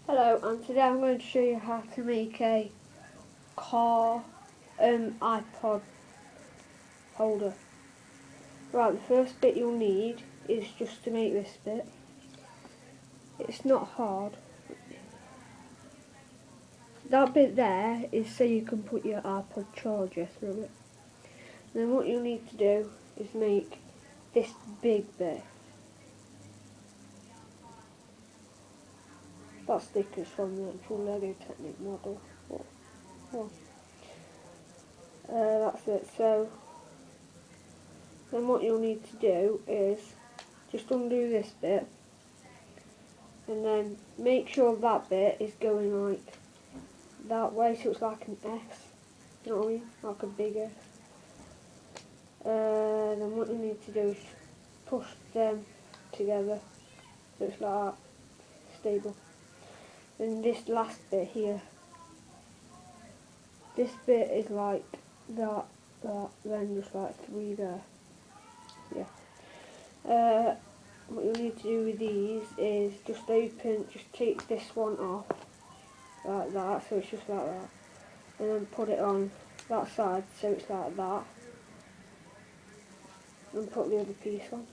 Hello, and today I'm going to show you how to make a car iPod holder. Right, the first bit you'll need is just to make this bit. It's not hard. That bit there is so you can put your iPod charger through it. And then what you'll need to do is make this big bit. That sticker's from the actual Lego Technic model. That's it. So then what you'll need to do is just undo this bit and then make sure that bit is going like that way, so it's like an S, you know what I mean, like a big S. Then what you need to do is push them together so it's like that, stable. Then this last bit here, this bit is like that, then just like three there. Yeah. What you'll need to do with these is just take this one off like that, so it's just like that, and then put it on that side so it's like that, and put the other piece on.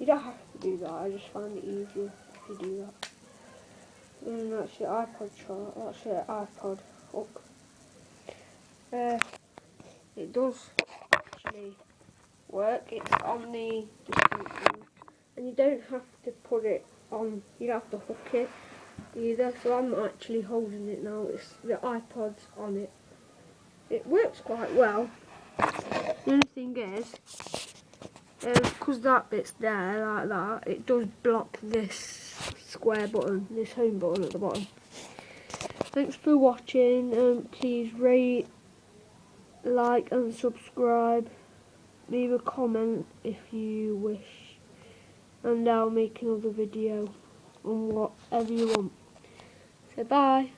You don't have to do that, I just find it easier if you do that. And that's your iPod chart, that's your iPod hook. It does actually work, it's on the description, and you don't have to put it on, you don't have to hook it either, so I'm not actually holding it now, it's the iPod's on it. It works quite well. The only thing is, because that bit's there like that, it does block this square button, this home button at the bottom. Thanks for watching, please rate, like and subscribe, leave a comment if you wish, and I'll make another video on whatever you want. So bye.